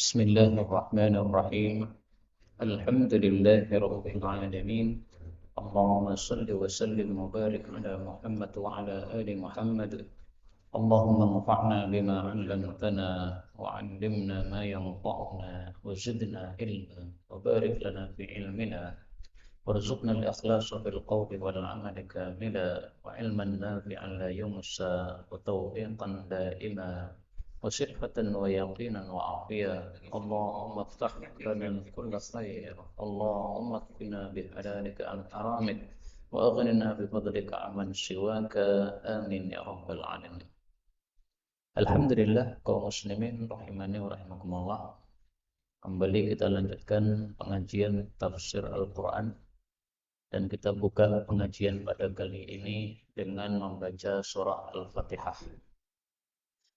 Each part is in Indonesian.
بسم الله الرحمن الرحيم. الحمد لله رب العالمين. اللهم صل وسلم وبارك على محمد وعلى آل محمد. اللهم انفعنا بما علمتنا وعلمنا ما ينفعنا وزدنا علما وبارك لنا في علمنا وارزقنا الإخلاص في القول والعمل كاملا وعلما نافعا لا ينسى وتوفيقا دائما وصحة ويقينا وعافية. اللهم افتح لنا كل خير. اللهم اكفنا بحلالك عن حرامك وأغننا بفضلك عمن سواك. آمين يا رب العالمين. Alhamdulillah kaum muslimin rahimani wa rahimakumullah. Kembali kita lanjutkan pengajian tafsir Al-Quran, dan kita buka pengajian pada kali ini dengan membaca surah Al-Fatihah.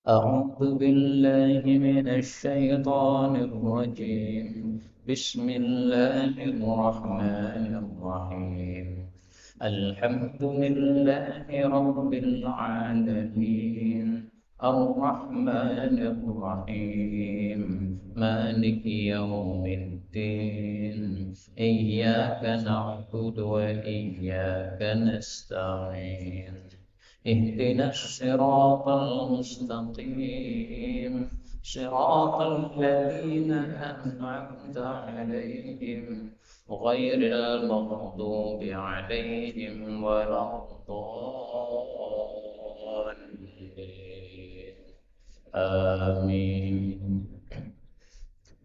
A'udzu billahi minasy syaithanir rajim. Bismillahirrahmanirrahim. Alhamdulillahi rabbil alamin. Ar-Rahmanir Rahim. Maliki yaumiddin. Iyyaka na'budu wa iyyaka nasta'in. اهدنا الصراط المستقيم صراط الذين أنعمت عليهم غير المغضوب عليهم ولا الضالين. آمين.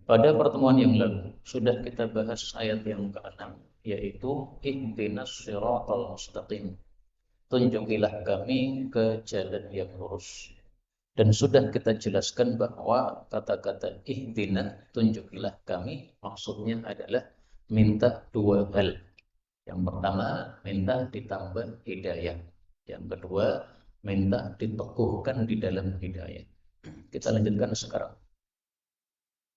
Pada pertemuan yang lalu sudah kita bahas ayat yang ke-6, yaitu ihdinas siratal mustaqim. Tunjukilah kami ke jalan yang lurus. Dan sudah kita jelaskan bahwa kata-kata ihdina, tunjukilah kami, maksudnya adalah minta dua hal. Yang pertama, minta ditambah hidayah. Yang kedua, minta diteguhkan di dalam hidayah. Kita lanjutkan sekarang.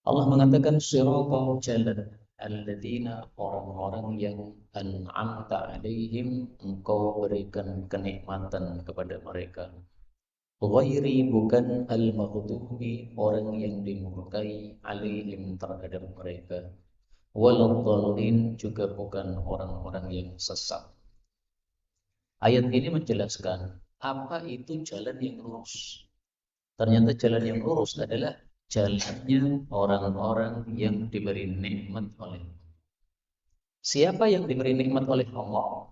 Allah mengatakan siratal jalan alladzina, orang-orang yang an'amta alaihim, engkau berikan kenikmatan kepada mereka. Ghairi, bukan al-maghdubi, orang yang dimurkai, alaihim, terhadap mereka. Waladhdallin, juga bukan orang-orang yang sesat. Ayat ini menjelaskan apa itu jalan yang lurus. Ternyata jalan yang lurus adalah jalannya orang-orang yang diberi nikmat oleh Allah. Siapa yang diberi nikmat oleh Allah?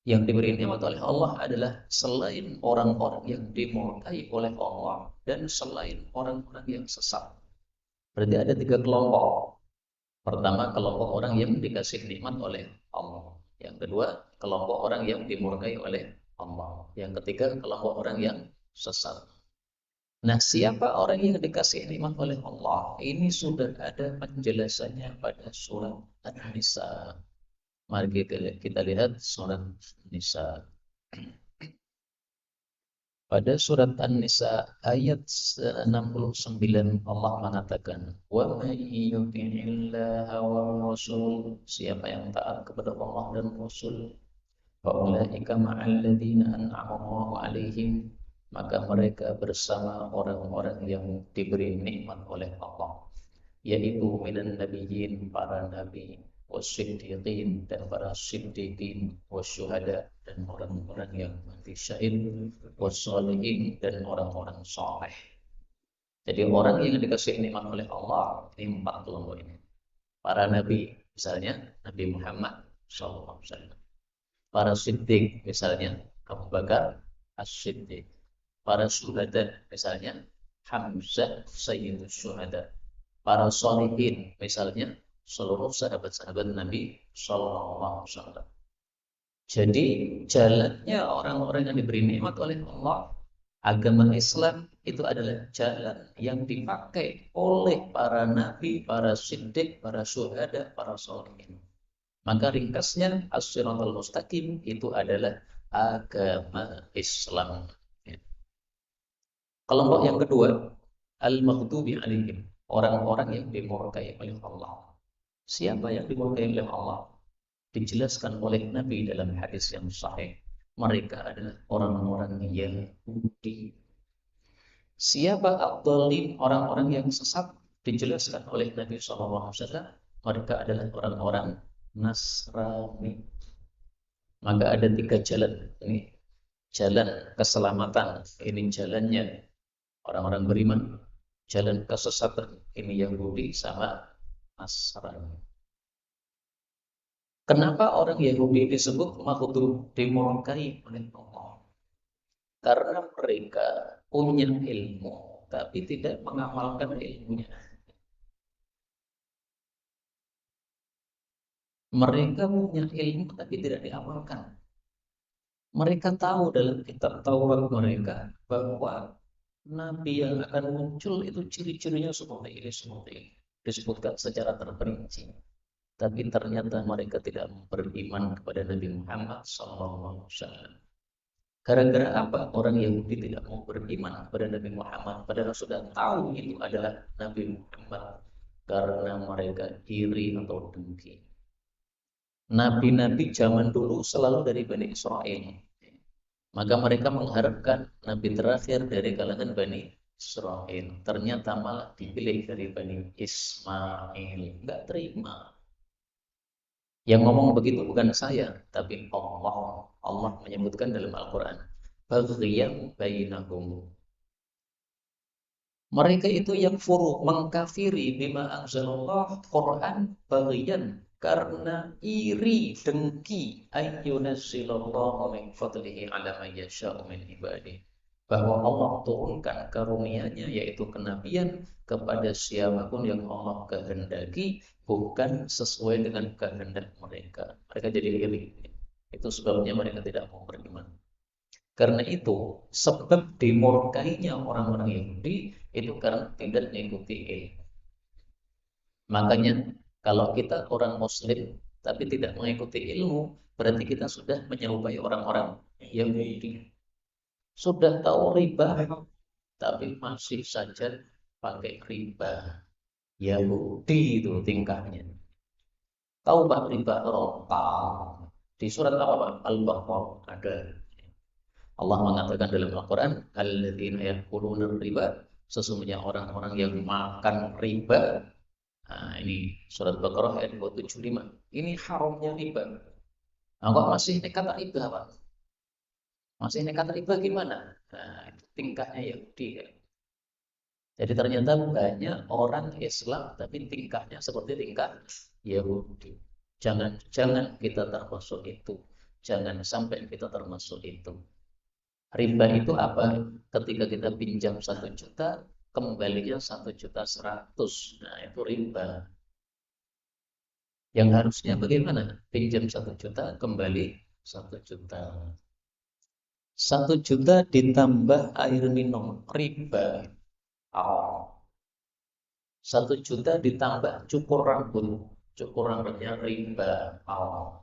Yang diberi nikmat oleh Allah adalah selain orang-orang yang dimurkai oleh Allah dan selain orang-orang yang sesat. Berarti ada tiga kelompok. Pertama, kelompok orang yang dikasih nikmat oleh Allah. Yang kedua, kelompok orang yang dimurkai oleh Allah. Yang ketiga, kelompok orang yang sesat. Nah, siapa orang yang dikasih nikmat oleh Allah? Ini sudah ada penjelasannya pada surat An-Nisa. Mari kita lihat surat An-Nisa. Pada surat An-Nisa ayat 69 Allah mengatakan, "Wa may yuti'illaha wa rasul", siapa yang taat kepada Allah dan Rasul, "fa ulaika ma'al ladzina an'ama Allahu 'alaihim", maka mereka bersama orang-orang yang diberi nikmat oleh Allah, yaitu minan nabiyyin, para nabi, wasiddiqin, dan para siddiqin, wasyuhada, dan orang-orang yang mati syahid, wassalihin, dan orang-orang saleh. Jadi orang yang dikasih nikmat oleh Allah ini 4 kelompok ini. Para nabi, misalnya Nabi Muhammad SAW. Para siddiq, misalnya Abu Bakar As-Siddiq. Para syuhada, misalnya Hamzah Sayyidus Syuhada. Para sholihin, misalnya seluruh sahabat-sahabat Nabi Sallallahu Alaihi Wasallam. Jadi jalannya orang-orang yang diberi nikmat oleh Allah, agama Islam itu adalah jalan yang dipakai oleh para nabi, para siddiq, para syuhada, para sholihin. Maka ringkasnya as-siratal mustaqim itu adalah agama Islam. Kelompok yang kedua, al-maghdubi alaihim, orang-orang yang dimurkai oleh Allah. Siapa yang dimurkai oleh Allah? Dijelaskan oleh Nabi dalam hadis yang sahih. Mereka adalah orang-orang yang Yahudi. Siapa ad-dallin, orang-orang yang sesat? dijelaskan oleh Nabi SAW, mereka adalah orang-orang Nasrani. Maka ada 3 jalan. Ini jalan keselamatan, ini jalannya orang-orang beriman. Jalan kesesatan, ini Yahudi sama Nasrani. Kenapa orang Yahudi disebut makhluk dimurkai oleh Allah? Karena mereka punya ilmu, tapi tidak mengamalkan ilmunya. Mereka punya ilmu, tapi tidak diamalkan. Mereka tahu dalam kitab Taurat mereka bahwa Nabi yang akan muncul itu ciri-cirinya seperti ini, seperti ini. Disebutkan secara terperinci. Tapi ternyata mereka tidak beriman kepada Nabi Muhammad SAW. Gara-gara apa? Orang Yahudi tidak mau beriman kepada Nabi Muhammad, padahal sudah tahu itu adalah Nabi Muhammad. Karena mereka iri atau dengki. Nabi-nabi zaman dulu selalu dari Bani Israel. Maka mereka mengharapkan Nabi terakhir dari kalangan Bani Israel. Ternyata malah dipilih dari Bani Ismail. Nggak terima. Yang ngomong begitu bukan saya, tapi Allah. Allah menyebutkan dalam Al-Quran, baghyan bainahum. Mereka itu yang furu, mengkafiri bima anzalallah, Quran baghyan, karena iri, dengki, ayyunazzilallahu min fadlihi ala man yasha'u min ibadihi. Bahwa Allah turunkan karunia-Nya, yaitu kenabian, kepada siapapun yang Allah kehendaki, bukan sesuai dengan kehendak mereka. Mereka jadi iri. Itu sebabnya mereka tidak mau beriman. Karena itu, sebab dimurkainya orang-orang Yahudi itu karena tidak mengikuti ilmu. Makanya kalau kita orang Muslim tapi tidak mengikuti ilmu, berarti kita sudah menyerupai orang-orang Yahudi. Sudah tahu riba, tapi masih saja pakai riba. Yahudi itu tingkahnya. Tahu Pak riba rotal. Di surat apa Pak? Al-Baqarah ada. Allah mengatakan dalam Al-Quran, alladzina ya'kuluna riba, sesungguhnya orang-orang yang makan riba. Nah, ini surat Baqarah ayat 275. Ini haramnya riba. Nah, kok masih nekat riba Pak? Masih nekat riba gimana? Nah, itu tingkahnya Yahudi. Jadi ternyata banyak orang Islam tapi tingkahnya seperti tingkah Yahudi. Jangan kita termasuk itu. Jangan sampai kita termasuk itu. Riba itu apa? Ketika kita pinjam 1 juta, kembalinya 1.100.000. Nah, itu riba. Yang harusnya bagaimana? Pinjam 1 juta, kembali 1 juta. 1 juta ditambah air minum, riba. Oh. 1 juta ditambah cukur rambut, cukur rambutnya riba. Oh.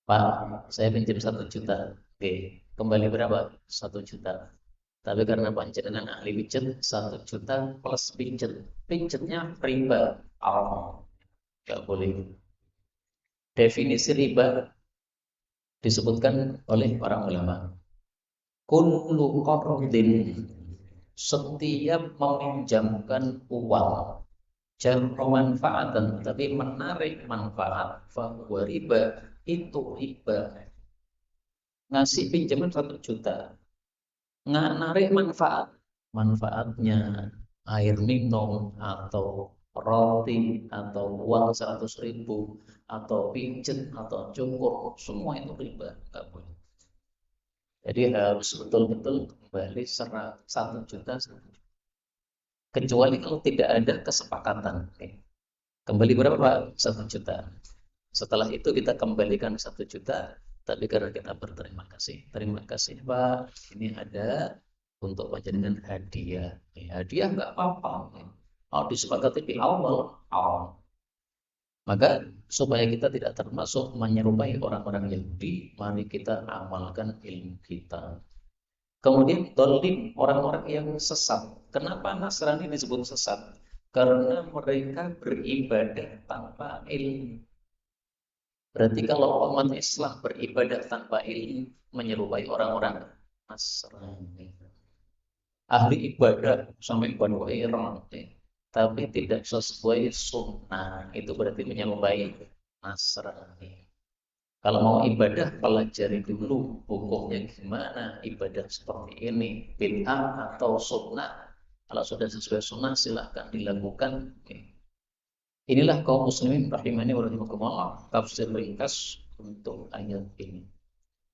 Pak, saya pinjam 1 juta. Oke, kembali berapa? 1 juta. Tapi karena panjenengan ahli pijet, 1 juta plus pijet. Pijetnya riba. Oh, nggak boleh. Definisi riba disebutkan oleh para ulama. Kullu qardin, setiap meminjamkan uang, jarra manfaatan, tapi menarik manfaat, fahuwa riba, itu riba. Ngasih pinjaman 1 juta, narik manfaat, manfaatnya air minum atau roti atau uang 100.000 atau pijet atau cukur, semua itu riba, nggak boleh. Jadi harus betul-betul kembali 1 juta, kecuali kalau tidak ada kesepakatan. Kembali berapa? 1 juta. Setelah itu kita kembalikan 1 juta, tapi karena kita berterima kasih. Terima kasih Pak, ini ada untuk panjenengan hadiah. Hadiah nggak apa-apa. Mau disepakati di awal. Maka supaya kita tidak termasuk menyerupai orang-orang Yahudi, mari kita amalkan ilmu kita. Kemudian dolim, orang-orang yang sesat. Kenapa Nasrani disebut sesat? Karena mereka beribadah tanpa ilmu. Berarti kalau umat Islam beribadah tanpa ilmu, menyerupai orang-orang Nasrani. ahli ibadah sampai berwirang, tapi tidak sesuai sunnah, itu berarti menyerupai Nasrani. Kalau mau ibadah, pelajari dulu hukumnya gimana, ibadah seperti ini, bid'ah atau sunnah. Kalau sudah sesuai sunnah, silahkan dilakukan. Inilah kaum muslimin rahimani wa rahimakumullah, tafsir ringkas untuk ayat ini.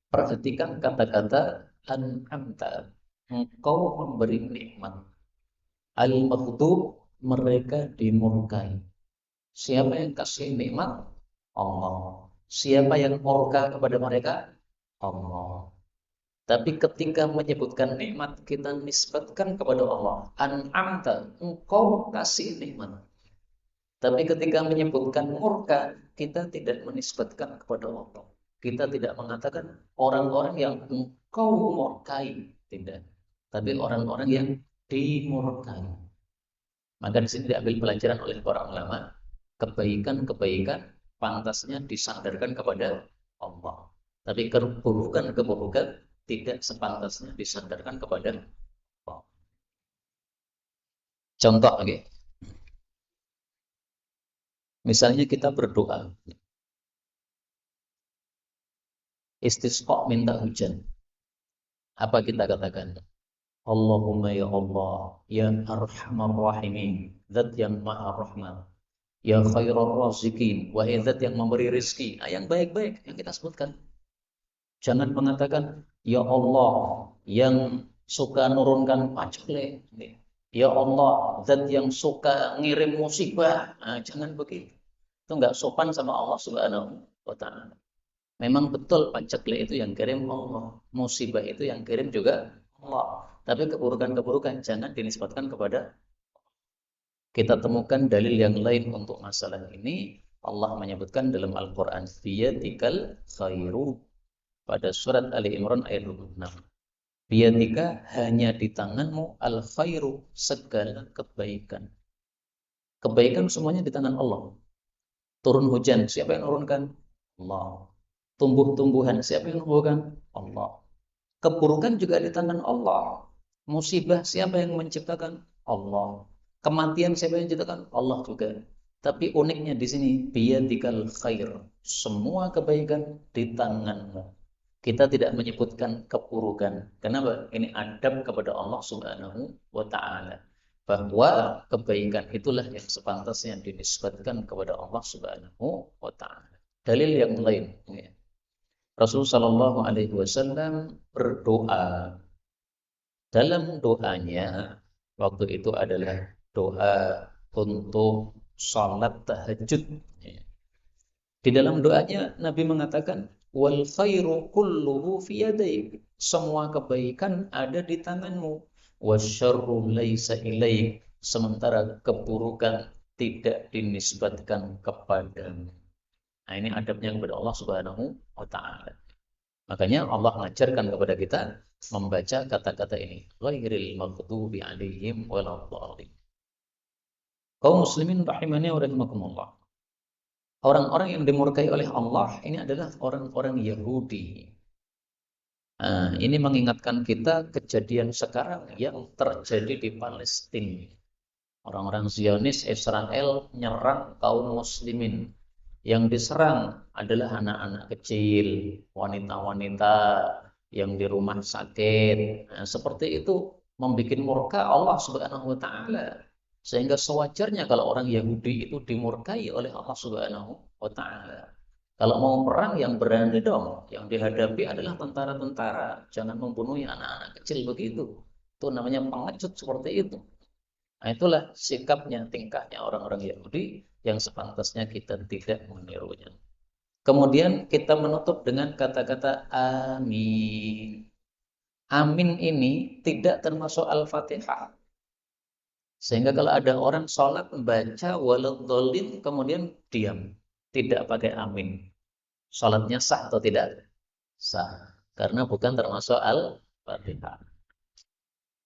Perhatikan kata-kata an'amta, engkau memberi nikmat. Al-maghdub, mereka dimurkai. Siapa yang kasih nikmat? Allah. Siapa yang murka kepada mereka? Allah. Tapi ketika menyebutkan nikmat, kita nisbatkan kepada Allah. An'amta, engkau kasih nikmat. Tapi ketika menyebutkan murka, kita tidak menisbatkan kepada Allah. Kita tidak mengatakan orang-orang yang engkau murkai, tidak. Tapi orang-orang yang dimurkai. Maka di sini diambil pelajaran oleh para ulama, kebaikan-kebaikan pantasnya disandarkan kepada Allah. Tapi keburukan-keburukan tidak sepantasnya disandarkan kepada Allah. Contoh lagi, misalnya kita berdoa, istisqa minta hujan. Apa kita katakan? Allahumma ya Allah, ya arhamar rahimin, zat yang maha rahmat, ya khairar razikin, wahai zat yang memberi rizki. Nah, yang baik-baik yang kita sebutkan. Jangan mengatakan, ya Allah yang suka nurunkan paceklik. Ya Allah, zat yang suka ngirim musibah. Nah, jangan begitu. Itu enggak sopan sama Allah Subhanahu wa ta'ala. Memang betul paceklik itu yang kirim Allah. Musibah itu yang kirim juga Allah. Tapi keburukan-keburukan jangan dinisbatkan kepada. Kita temukan dalil yang lain untuk masalah ini. Allah menyebutkan dalam Al-Quran, biyadikal khairu, pada surat Ali Imran ayat 26. Biyadika, hanya di tanganmu, al khairu, segala kebaikan. Kebaikan semuanya di tangan Allah. Turun hujan, siapa yang menurunkan? Allah. Tumbuh-tumbuhan, siapa yang menumbuhkan? Allah. Keburukan juga di tangan Allah. Musibah siapa yang menciptakan? Allah. Kematian siapa yang menciptakan? Allah juga. Tapi uniknya di sini, biyadikal khair. Semua kebaikan di tanganmu. Kita tidak menyebutkan keburukan. Kenapa? Ini adab kepada Allah Subhanahu wa ta'ala. Bahwa kebaikan itulah yang sepantasnya dinisbatkan kepada Allah Subhanahu wa ta'ala. Dalil yang lain. Rasulullah Shallallahu Alaihi Wasallam berdoa. Dalam doanya waktu itu adalah doa untuk salat tahajud. Di dalam doanya Nabi mengatakan, wal khairu kulluhu fi yadaik. Semua kebaikan ada di tanganmu. Wasyarru laisa ilaik. Sementara keburukan tidak dinisbatkan kepadamu. Nah, ini adabnya kepada Allah Subhanahu wa ta'ala. Makanya Allah mengajarkan kepada kita membaca kata-kata ini. Ghairil maghdubi alaihim waladhdallin. Kaum muslimin rahimani wa rahimakumullah. Orang-orang yang dimurkai oleh Allah ini adalah orang-orang Yahudi. Nah, ini mengingatkan kita kejadian sekarang yang terjadi di Palestina. Orang-orang Zionis Israel menyerang kaum muslimin. Yang diserang adalah anak-anak kecil, wanita-wanita yang di rumah sakit. Nah, seperti itu membuat murka Allah Subhanahu wa ta'ala. Sehingga sewajarnya kalau orang Yahudi itu dimurkai oleh Allah Subhanahu wa ta'ala. Kalau mau perang yang berani dong, yang dihadapi adalah tentara-tentara. Jangan membunuh anak-anak kecil begitu. Itu namanya pengecut seperti itu. Nah, itulah sikapnya, tingkahnya orang-orang Yahudi yang sepantasnya kita tidak menirunya. Kemudian kita menutup dengan kata-kata amin. Amin ini tidak termasuk Al-Fatihah. Sehingga kalau ada orang sholat membaca waladhdallin kemudian diam, tidak pakai amin, sholatnya sah atau tidak? Sah, karena bukan termasuk Al-Fatihah.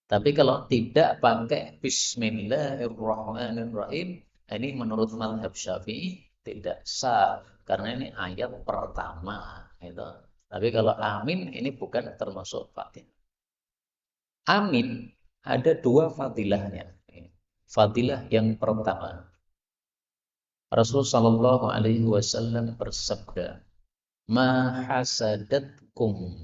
Tapi kalau tidak pakai Bismillahirrahmanirrahim, ini menurut mazhab Syafi'i tidak sah karena ini ayat pertama. Gitu. Tapi kalau amin ini bukan termasuk Fatihah. Amin ada dua fadilahnya. Fadilah yang pertama, Rasulullah Shallallahu Alaihi Wasallam bersabda, "Ma hasadatkum,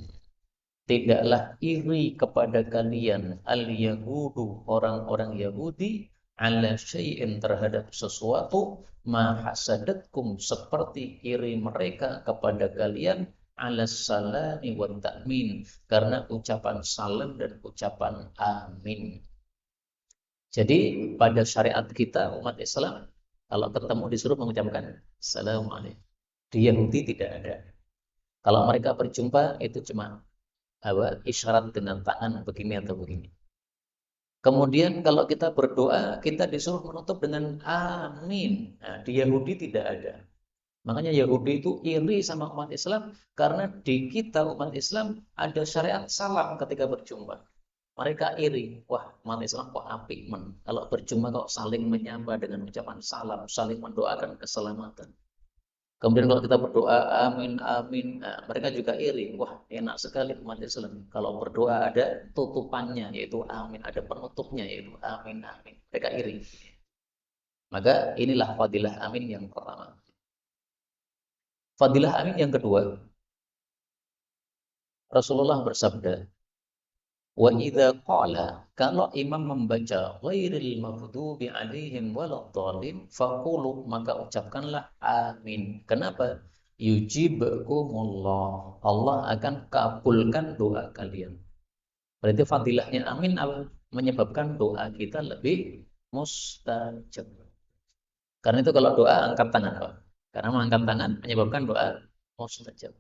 tidaklah iri kepada kalian al-Yahudu, orang-orang Yahudi, ala syai'in terhadap sesuatu, ma hasadatkum seperti iri mereka kepada kalian ala salami wa ta'min, karena ucapan salam dan ucapan amin." Jadi pada syariat kita umat Islam, kalau ketemu disuruh mengucapkan Assalamualaikum. Di Yahudi tidak ada. Kalau mereka berjumpa itu cuma isyarat dengan tangan begini atau begini. Kemudian kalau kita berdoa, kita disuruh menutup dengan amin. Nah, di Yahudi tidak ada. Makanya Yahudi itu iri sama umat Islam karena di kita umat Islam ada syariat salam ketika berjumpa. Mereka iri, wah umat Islam kok apik men. Kalau berjumpa kok saling menyapa dengan ucapan salam, saling mendoakan keselamatan. Kemudian kalau kita berdoa amin amin, nah, mereka juga iri, wah enak sekali umat Islam. Kalau berdoa ada tutupannya yaitu amin, ada penutupnya yaitu amin amin. Mereka iri. Maka inilah fadilah amin yang pertama. Fadilah amin yang kedua, Rasulullah bersabda, wa idza qala, kalau imam membaca ghairil maghdubi alaihim waladdallin faqulu, maka ucapkanlah amin. Kenapa? Yujibukumullah, Allah akan kabulkan doa kalian. Berarti fadilahnya amin apa? Menyebabkan doa kita lebih mustajab. Karena itu kalau doa angkat tangan, Pak. Karena mengangkat tangan menyebabkan doa mustajab.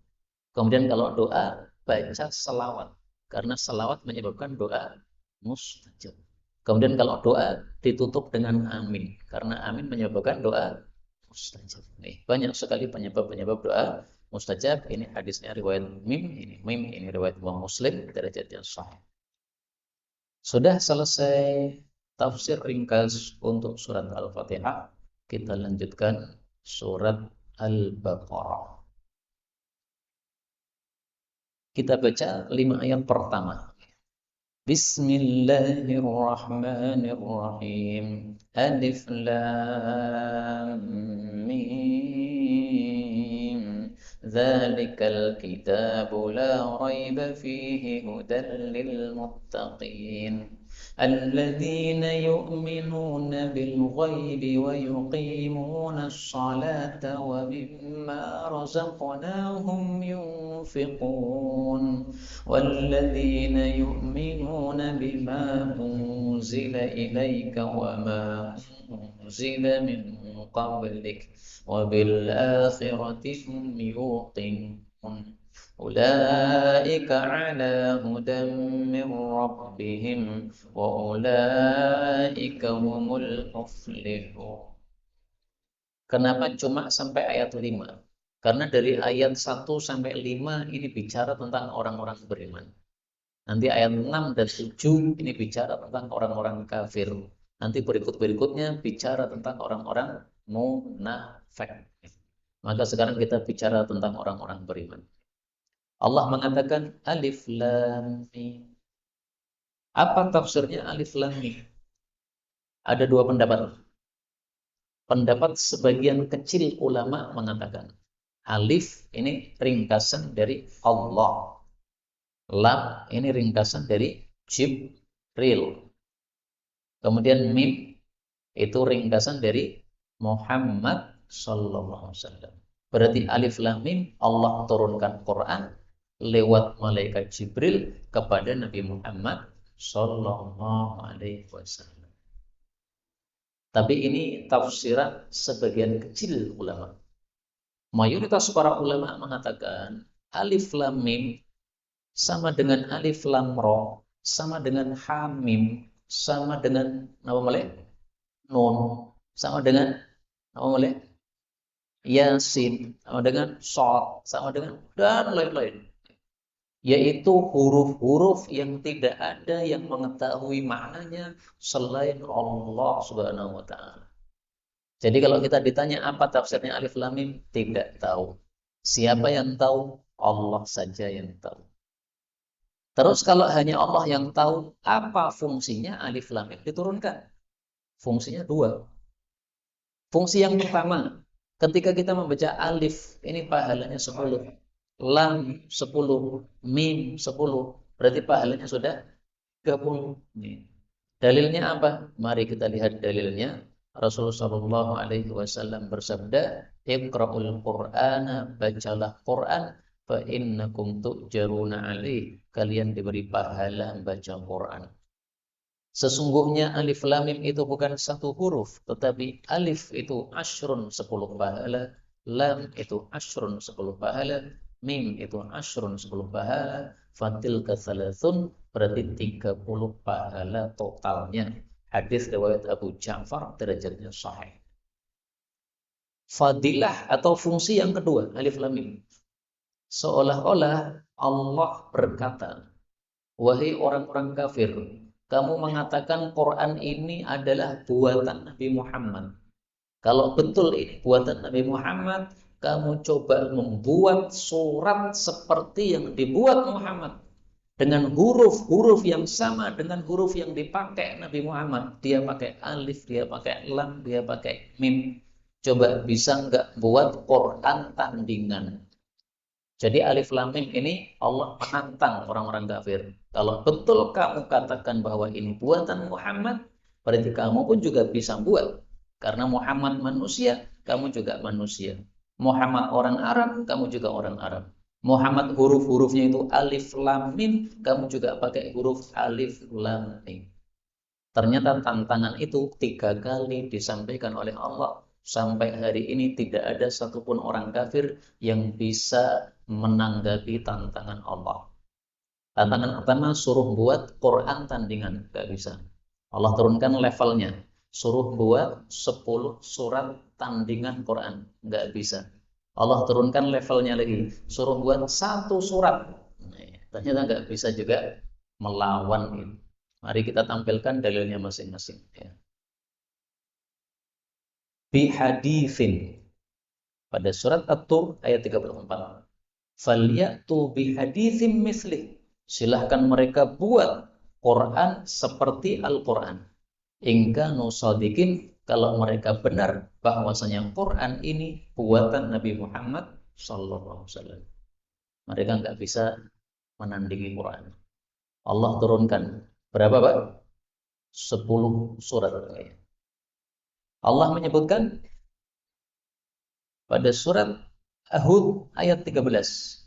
Kemudian kalau doa baca selawat, karena selawat menyebabkan doa mustajab. Kemudian kalau doa ditutup dengan amin, karena amin menyebabkan doa mustajab. Banyak sekali penyebab-penyebab doa mustajab. Ini hadisnya riwayat ini riwayat Imam Muslim, derajat yang sahih. Sudah selesai tafsir ringkas untuk surat Al-Fatihah. Kita lanjutkan surat Al-Baqarah. Kita baca 5 ayat pertama. Bismillahirrahmanirrahim. Alif Lam Mim. Dzalikal kitabu la raiba fihi hudan lil muttaqin. الذين يؤمنون بالغيب ويقيمون الصلاة ومما رزقناهم ينفقون والذين يؤمنون بما أنزل إليك وما أنزل من قبلك وبالآخرة هم يوقنون أولئك على هدى من ربهم وأولئك هم المفلحون. Kenapa cuma sampai ayat 5? Karena dari ayat 1 sampai 5 ini bicara tentang orang-orang beriman. Nanti ayat 6 dan 7 ini bicara tentang orang-orang kafir. Nanti berikut-berikutnya bicara tentang orang-orang munafik. Maka sekarang kita bicara tentang orang-orang beriman. Allah mengatakan Alif Lam Mim. Apa tafsirnya Alif Lam Mim? Ada dua pendapat. Pendapat sebagian kecil ulama mengatakan Alif ini ringkasan dari Allah. Lam ini ringkasan dari Jibril. Kemudian Mim itu ringkasan dari Muhammad sallallahu alaihi wasallam. Berarti Alif Lam Mim Allah turunkan Quran lewat malaikat Jibril kepada Nabi Muhammad sallallahu alaihi wasallam. Tapi ini tafsiran sebagian kecil ulama. Mayoritas para ulama mengatakan Alif Lam Mim sama dengan Alif Lam Ra, sama dengan Hamim, sama dengan Nun, sama dengan Yasin, sama dengan Shad, sama dengan dan lain-lain. Yaitu huruf-huruf yang tidak ada yang mengetahui maknanya selain Allah Subhanahu wa taala. Jadi kalau kita ditanya apa tafsirnya Alif Lam Mim, tidak tahu. Siapa yang tahu? Allah saja yang tahu. Terus kalau hanya Allah yang tahu apa fungsinya alif lam mim diturunkan. Fungsinya dua. Fungsi yang pertama, ketika kita membaca alif, ini pahalanya 10. Lam 10, mim 10. Berarti pahalanya sudah 30. Dalilnya apa? Mari kita lihat dalilnya. Rasulullah Shallallahu Alaihi Wasallam bersabda, "Iqra'ul Qur'ana, bacalah Quran, fa innakum tu'jaruna alaih." Kalian diberi pahala baca Quran. Sesungguhnya alif lam mim itu bukan satu huruf, tetapi alif itu asyrun 10 pahala, lam itu asyrun 10 pahala, mim itu asyrun 10 pahala, fatilka salasun berarti 30 pahala totalnya. Hadis riwayat Abu Ja'far derajatnya sahih. Fadilah atau fungsi yang kedua alif lam mim. Seolah-olah Allah berkata, wahai orang-orang kafir, kamu mengatakan Quran ini adalah buatan Nabi Muhammad. Kalau betul ini buatan Nabi Muhammad, kamu coba membuat surat seperti yang dibuat Muhammad. Dengan huruf-huruf yang sama dengan huruf yang dipakai Nabi Muhammad. Dia pakai alif, dia pakai lam, dia pakai mim. Coba bisa nggak buat Quran tandingan? Jadi alif lam mim ini Allah menantang orang-orang kafir. Kalau betul kamu katakan bahwa ini buatan Muhammad, berarti kamu pun juga bisa buat. Karena Muhammad manusia, kamu juga manusia. Muhammad orang Arab, kamu juga orang Arab. Muhammad huruf-hurufnya itu alif lam mim, kamu juga pakai huruf alif lam mim. Ternyata tantangan itu 3 kali disampaikan oleh Allah. Sampai hari ini tidak ada satupun orang kafir yang bisa menanggapi tantangan Allah. Tantangan pertama suruh buat Quran tandingan, nggak bisa. Allah turunkan levelnya, suruh buat 10 surat tandingan Quran, nggak bisa. Allah turunkan levelnya lagi, suruh buat 1 surat. Ternyata nggak bisa juga melawan ini. Mari kita tampilkan dalilnya masing-masing. Ya. Bihadithin. Pada surat At-Tur ayat 34. Falyatu bihadithin mislih. Silahkan mereka buat Quran seperti Al-Quran. Ingkanu shadiqin, kalau mereka benar bahwasanya Quran ini buatan Nabi Muhammad sallallahu alaihi wasallam. Mereka nggak bisa menandingi Quran. Allah turunkan berapa, Pak? 10 surat. Allah menyebutkan pada surat Hud ayat 13.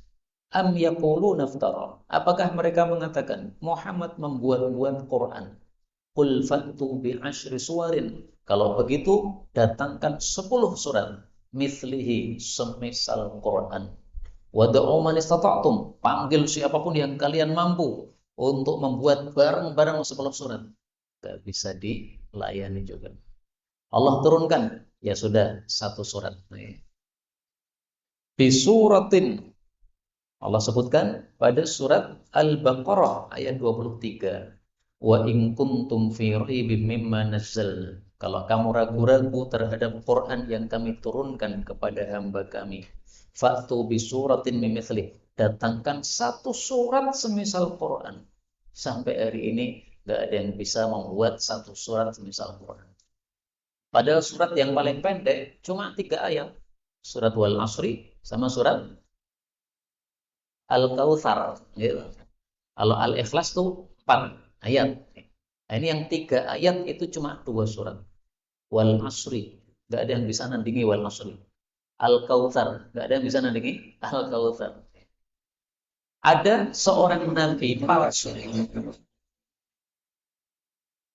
Am yaquluna iftara. Apakah mereka mengatakan Muhammad membuat-buat Quran? Qul fa'tu bi asyri suwarin. Kalau begitu datangkan 10 surat mithlihi semisal Quran. Wad'u man istata'tum. Panggil siapapun yang kalian mampu untuk membuat bareng-bareng 10 surat. Gak bisa dilayani juga. Allah turunkan, ya sudah 1 surat. Bisuratin. Allah sebutkan pada surat Al-Baqarah ayat 23. Wa in kuntum fi raibim mimma nazzal. Kalau kamu ragu-ragu terhadap Quran yang kami turunkan kepada hamba kami, fa'tu bi suratin mimithli. Datangkan 1 surat semisal Quran. Sampai hari ini enggak ada yang bisa membuat 1 surat semisal Quran. Padahal surat yang paling pendek cuma 3 ayat. Surat Wal Asri sama surat Al-Kautsar. Gitu. Kalau Al-Ikhlas tuh 4 ayat. Nah, ini yang 3 ayat itu cuma 2 surat. Wal Asri, nggak ada yang bisa nandingi Wal Asri. Al-Kautsar, nggak ada yang bisa nandingi Al-Kautsar. Ada seorang nabi palsu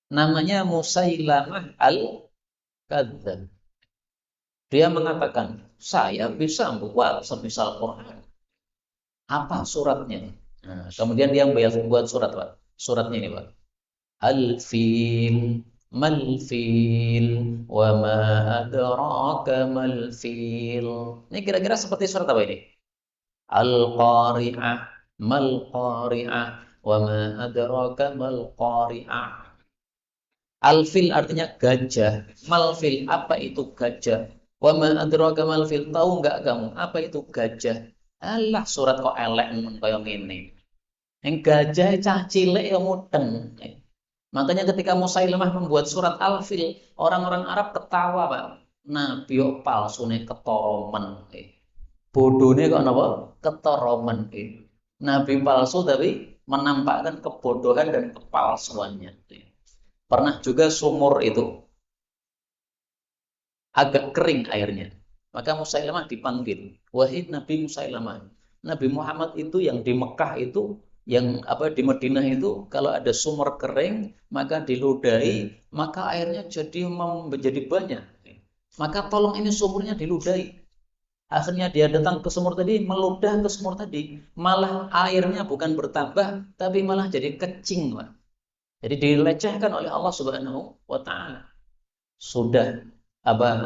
namanya Musailamah Al-Kadzdzab. Dia mengatakan, saya bisa buat semisal Quran. Apa suratnya? Nah, kemudian dia buat surat, Pak. Suratnya ini, Pak. Al-fil, mal-fil, wa ma adraka mal-fil. Ini kira-kira seperti surat apa ini? Al-qari'ah, mal-qari'ah, wa ma adraka mal-qari'ah. Al-fil artinya gajah. Mal-fil, apa itu gajah? Wa ma adraka mal-fil, tahu nggak kamu apa itu gajah? Alah, surat kok elek kayak gini. Yang gajah cah cilik ya mudeng. Makanya ketika Musailamah membuat surat Al-Fil, orang-orang Arab ketawa, Pak. Nabi kok palsune ketoromen. Bodone kok napa? Ketoromen. Nabi palsu tapi menampakkan kebodohan dan kepalsuannya. Pernah juga sumur itu agak kering airnya. Maka Musailamah dipanggil, wahai Nabi Musailamah. Nabi Muhammad itu yang di Mekah itu, yang di Madinah itu, kalau ada sumur kering, maka diludahi, maka airnya menjadi banyak. Maka tolong ini sumurnya diludahi. Akhirnya dia datang ke sumur tadi, meludah ke sumur tadi, malah airnya bukan bertambah, tapi malah jadi kecing, Pak. Jadi dilecehkan oleh Allah Subhanahu wa Ta'ala. Sudah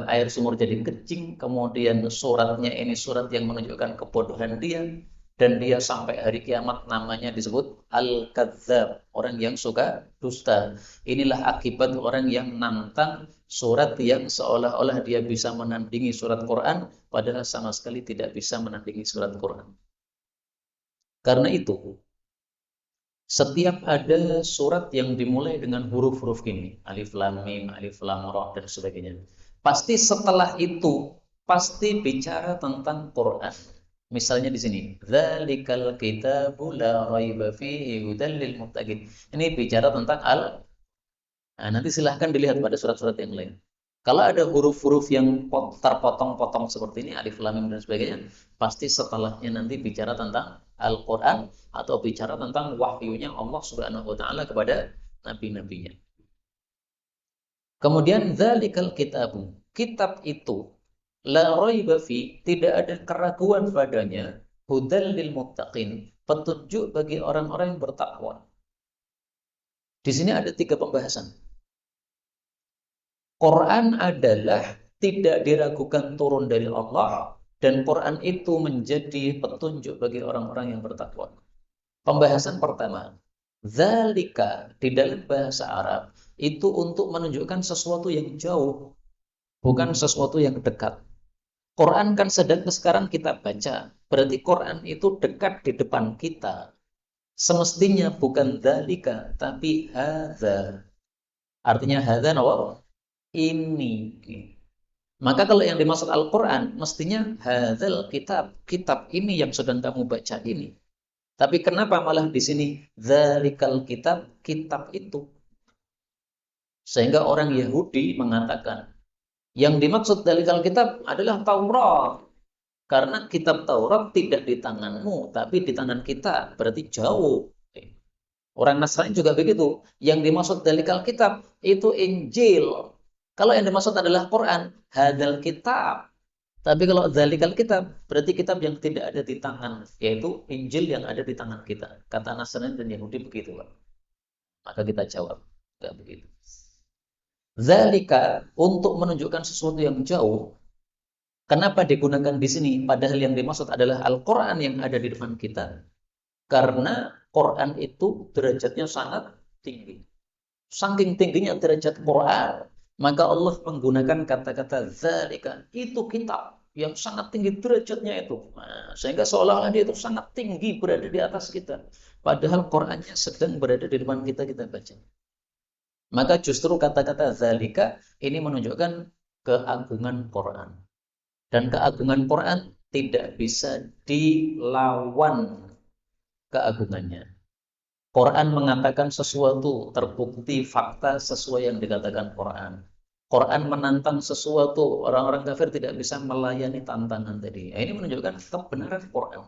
air sumur jadi kecing, kemudian suratnya ini surat yang menunjukkan kebodohan dia, dan dia sampai hari kiamat namanya disebut Al-Kadzdzab, orang yang suka dusta. Inilah akibat orang yang nantang surat yang seolah-olah dia bisa menandingi surat Quran, padahal sama sekali tidak bisa menandingi surat Quran. Karena itu, setiap ada surat yang dimulai dengan huruf-huruf ini, alif lam mim, alif lam ra, dan sebagainya, pasti setelah itu pasti bicara tentang Quran. Misalnya di sini, dzalikal kitabu la raiba fihi hudal lil muttaqin. Ini bicara tentang nanti silahkan dilihat pada surat-surat yang lain. Kalau ada huruf-huruf yang terpotong-potong seperti ini, alif lam mim dan sebagainya, pasti setelahnya nanti bicara tentang Al-Quran atau bicara tentang wahyunya Allah Subhanahu wa Ta'ala kepada nabi-nabinya. Kemudian dzalikal kitabu, kitab itu la raiba fi, tidak ada keraguan padanya, hudal lil muttaqin, petunjuk bagi orang-orang yang bertakwa. Di sini ada 3 pembahasan. Quran adalah tidak diragukan turun dari Allah, dan Quran itu menjadi petunjuk bagi orang-orang yang bertakwa. Pembahasan pertama, dzalika di dalam bahasa Arab itu untuk menunjukkan sesuatu yang jauh, bukan sesuatu yang dekat. Quran kan sedang sekarang kita baca, berarti Quran itu dekat di depan kita. Semestinya bukan dzalika, tapi hadza. Artinya hadza apa? Ini. Maka kalau yang dimaksud Al-Quran, mestinya hadzal kitab, kitab ini yang sedang kamu baca ini. Tapi kenapa malah di sini dzalikal kitab, kitab itu? Sehingga orang Yahudi mengatakan, yang dimaksud dzalikal kitab adalah Taurat. Karena kitab Taurat tidak di tanganmu, tapi di tangan kita, berarti jauh. Orang Nasrani juga begitu. Yang dimaksud dzalikal kitab itu Injil. Kalau yang dimaksud adalah Quran, hadzal kitab. Tapi kalau dzalikal kitab, berarti kitab yang tidak ada di tangan, yaitu Injil yang ada di tangan kita. Kata Nasrani dan Yahudi begitu, Pak. Maka kita jawab, enggak begitu. Dzalika untuk menunjukkan sesuatu yang jauh. Kenapa digunakan di sini? Padahal yang dimaksud adalah Al-Quran yang ada di depan kita. Karena Quran itu derajatnya sangat tinggi. Saking tingginya derajat Quran, maka Allah menggunakan kata-kata dzalika, itu kitab yang sangat tinggi derajatnya itu. Nah, sehingga seolah-olah dia itu sangat tinggi berada di atas kita. Padahal Qurannya sedang berada di depan kita, kita baca. Maka justru kata-kata dzalika ini menunjukkan keagungan Quran. Dan keagungan Quran tidak bisa dilawan keagungannya. Quran mengatakan sesuatu, terbukti fakta sesuai yang dikatakan Quran. Quran menantang sesuatu, orang-orang kafir tidak bisa melayani tantangan tadi. Ini menunjukkan kebenaran Quran.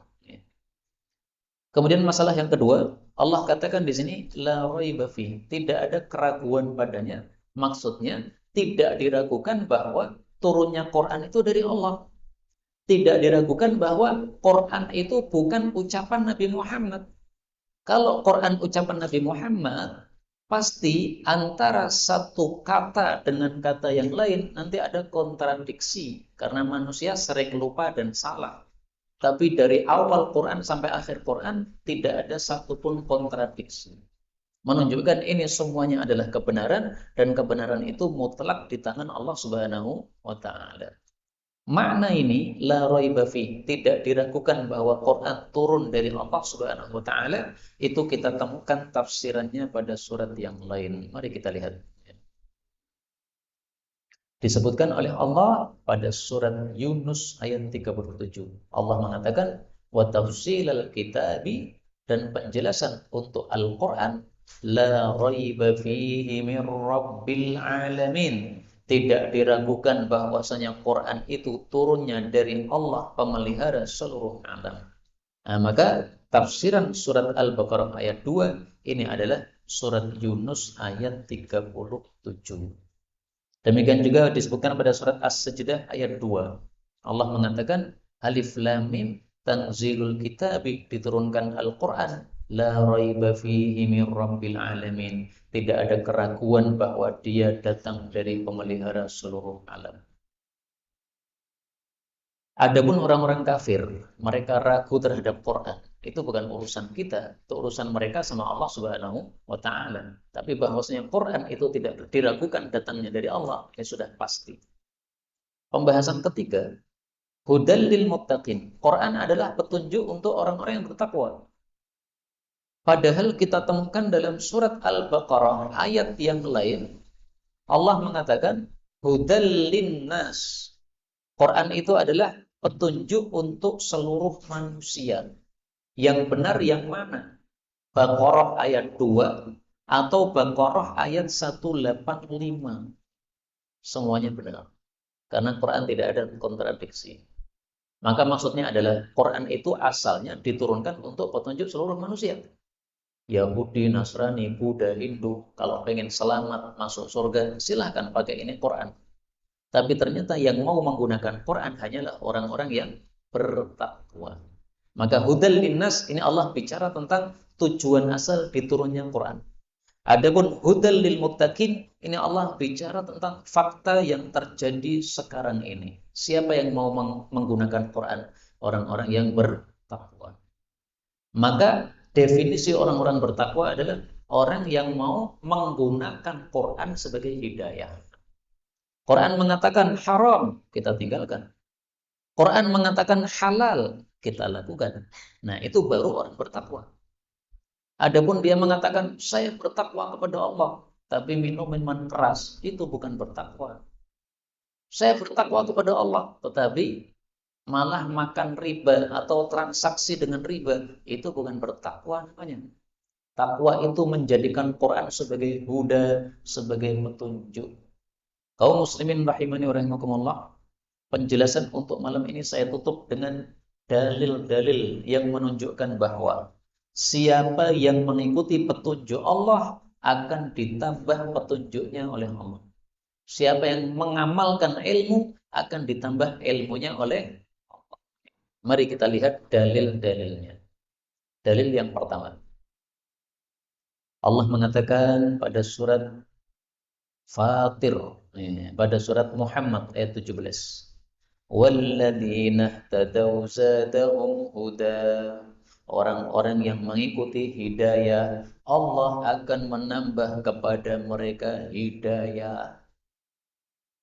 Kemudian masalah yang kedua, Allah katakan di sini la raiba fi, tidak ada keraguan padanya. Maksudnya tidak diragukan bahwa turunnya Quran itu dari Allah. Tidak diragukan bahwa Quran itu bukan ucapan Nabi Muhammad. Kalau Quran ucapan Nabi Muhammad, pasti antara satu kata dengan kata yang lain nanti ada kontradiksi. Karena manusia sering lupa dan salah. Tapi dari awal Quran sampai akhir Quran, tidak ada satupun kontradiksi. Menunjukkan ini semuanya adalah kebenaran, dan kebenaran itu mutlak di tangan Allah Subhanahu wa Ta'ala. Makna ini la raiba fi, tidak diragukan bahwa Quran turun dari Allah Subhanahu wa taala, itu kita temukan tafsirannya pada surat yang lain. Mari kita lihat. Disebutkan oleh Allah pada surat Yunus ayat 37. Allah mengatakan wa tafsilal kitabi, dan penjelasan untuk Al-Qur'an, la raiba fihi min rabbil alamin. Tidak diragukan bahwasanya Quran itu turunnya dari Allah pemelihara seluruh alam. Nah, maka tafsiran surat Al-Baqarah ayat 2 ini adalah surat Yunus ayat 37. Demikian juga disebutkan pada surat As-Sajdah ayat 2. Allah mengatakan Alif Lam Mim tanzilul kitabi, diturunkan Al-Qur'an, la raiba fihi min rabbil alamin. Tidak ada keraguan bahwa dia datang dari pemelihara seluruh alam. Adapun orang-orang kafir, mereka ragu terhadap Quran. Itu bukan urusan kita, itu urusan mereka sama Allah Subhanahu wa taala. Tapi bahwasanya Quran itu tidak diragukan datangnya dari Allah, ya sudah pasti. Pembahasan ketiga, hudal lil muttaqin. Quran adalah petunjuk untuk orang-orang yang bertakwa. Padahal kita temukan dalam surat Al-Baqarah ayat yang lain, Allah mengatakan hudal linnas. Quran itu adalah petunjuk untuk seluruh manusia. Yang benar yang mana? Baqarah ayat 2 atau Baqarah ayat 185? Semuanya benar. Karena Quran tidak ada kontradiksi. Maka maksudnya adalah Quran itu asalnya diturunkan untuk petunjuk seluruh manusia. Yahudi, Nasrani, Buddha, Hindu, kalau pengen selamat masuk surga, silahkan pakai ini Quran. Tapi ternyata yang mau menggunakan Quran hanyalah orang-orang yang bertakwa. Maka hudal linnas, ini Allah bicara tentang tujuan asal diturunnya Quran. Adapun hudal lil muttaqin, ini Allah bicara tentang fakta yang terjadi sekarang ini. Siapa yang mau menggunakan Quran? Orang-orang yang bertakwa. Maka definisi orang-orang bertakwa adalah orang yang mau menggunakan Quran sebagai hidayah. Quran mengatakan haram, kita tinggalkan. Quran mengatakan halal, kita lakukan. Nah, itu baru orang bertakwa. Adapun dia mengatakan saya bertakwa kepada Allah, tapi minum minuman keras, itu bukan bertakwa. Saya bertakwa kepada Allah, tetapi malah makan riba atau transaksi dengan riba, itu bukan bertakwa namanya. Takwa itu menjadikan Quran sebagai huda, sebagai petunjuk. Kaum muslimin rahimani wa rahimakumullah, penjelasan untuk malam ini saya tutup dengan dalil-dalil yang menunjukkan bahwa siapa yang mengikuti petunjuk Allah akan ditambah petunjuknya oleh Allah. Siapa yang mengamalkan ilmu akan ditambah ilmunya oleh Allah. Mari kita lihat dalil-dalilnya. Dalil yang pertama, Allah mengatakan pada surat Fatir, pada surat Muhammad ayat 17. Walladzina ihtadaw zadahum huda. Orang-orang yang mengikuti hidayah, Allah akan menambah kepada mereka hidayah.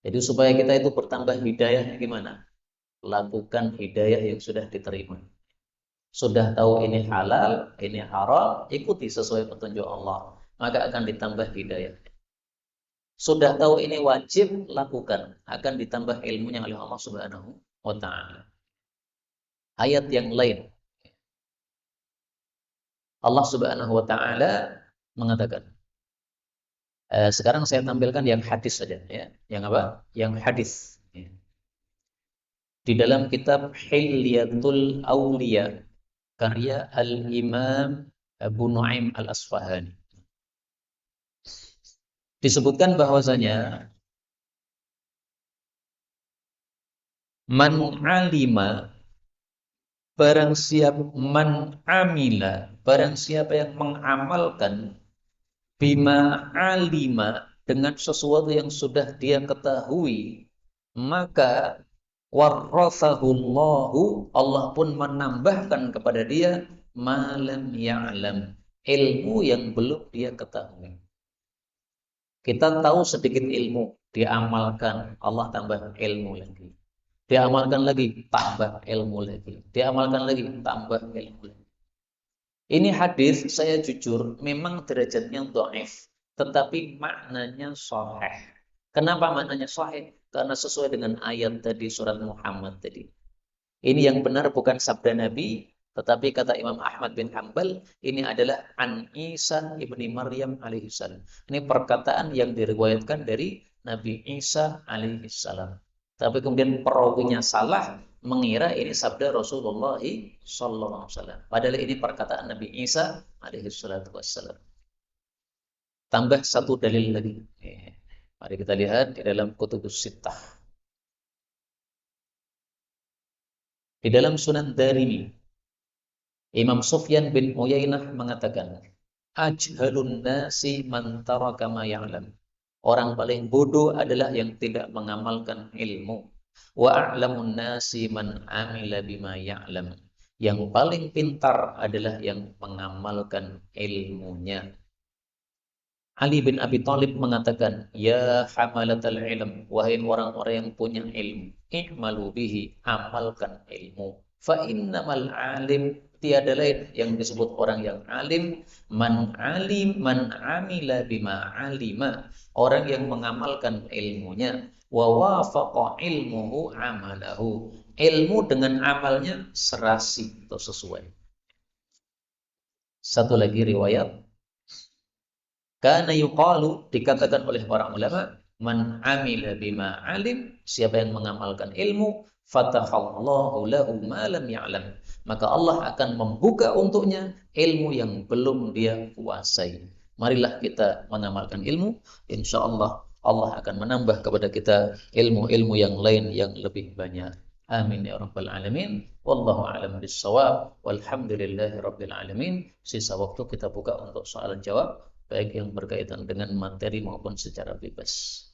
Jadi supaya kita itu bertambah hidayahnya gimana? Lakukan hidayah yang sudah diterima. Sudah tahu ini halal, ini haram, ikuti sesuai petunjuk Allah, maka akan ditambah hidayah. Sudah tahu ini wajib, lakukan, akan ditambah ilmunya oleh Allah Subhanahu wa taala. Ayat yang lain, Allah Subhanahu wa taala mengatakan, sekarang saya tampilkan yang hadis saja ya. Yang apa? Yang hadis. Di dalam kitab Hilyatul Auliya karya Al-Imam Abu Nuaim Al-Asfahani, disebutkan bahwasanya man alima, barang siapa, man amila, barang siapa yang mengamalkan, bima alima, dengan sesuatu yang sudah dia ketahui, maka warrathahullahu, Allah pun menambahkan kepada dia malam ya'lam, ilmu yang belum dia ketahui. Kita tahu sedikit ilmu, diamalkan, Allah tambah ilmu lagi. Dia amalkan lagi, tambah ilmu lagi. Dia amalkan lagi, tambah ilmu lagi. Ini hadis, saya jujur, memang derajatnya dhaif, tetapi maknanya sahih. Kenapa maknanya sahih? Karena sesuai dengan ayat tadi surat Muhammad tadi. Ini yang benar bukan sabda Nabi, tetapi kata Imam Ahmad bin Hanbal, ini adalah an Isa ibni Maryam alaihissalam. Ini perkataan yang diriwayatkan dari Nabi Isa alaihissalam. Tapi kemudian perawinya salah, mengira ini sabda Rasulullah sallallahu alaihi wasallam. Padahal ini perkataan Nabi Isa alaihissalam. Tambah satu dalil lagi. Mari kita lihat di dalam Kutubus Sittah. Di dalam Sunan Darimi, Imam Sufyan bin Uyainah mengatakan, ajhalun nasi man taraka ma ya'lam. Orang paling bodoh adalah yang tidak mengamalkan ilmu. Wa a'lamun nasi man amila bima ya'lam. Yang paling pintar adalah yang mengamalkan ilmunya. Ali bin Abi Thalib mengatakan, ya hamalatal ilm, wahai orang-orang yang punya ilmu, i'malu bihi, amalkan ilmu. Fa innamal alim, tiada lain yang disebut orang yang alim, man amila bima alima, orang yang mengamalkan ilmunya, wa wafaqa ilmuhu amalahu, ilmu dengan amalnya serasi atau sesuai. Satu lagi riwayat, karena yuqalu, dikatakan oleh para ulama, man amila bima alim, siapa yang mengamalkan ilmu, fatahallahu lahu ma lam ya'lam, maka Allah akan membuka untuknya ilmu yang belum dia kuasai. Marilah kita mengamalkan ilmu, insyaallah Allah akan menambah kepada kita ilmu-ilmu yang lain yang lebih banyak. Amin ya rabbal alamin. Wallahu a'lam bissawab. Walhamdulillahi rabbil alamin. Sisa waktu kita buka untuk soal jawab, baik yang berkaitan dengan materi maupun secara bebas.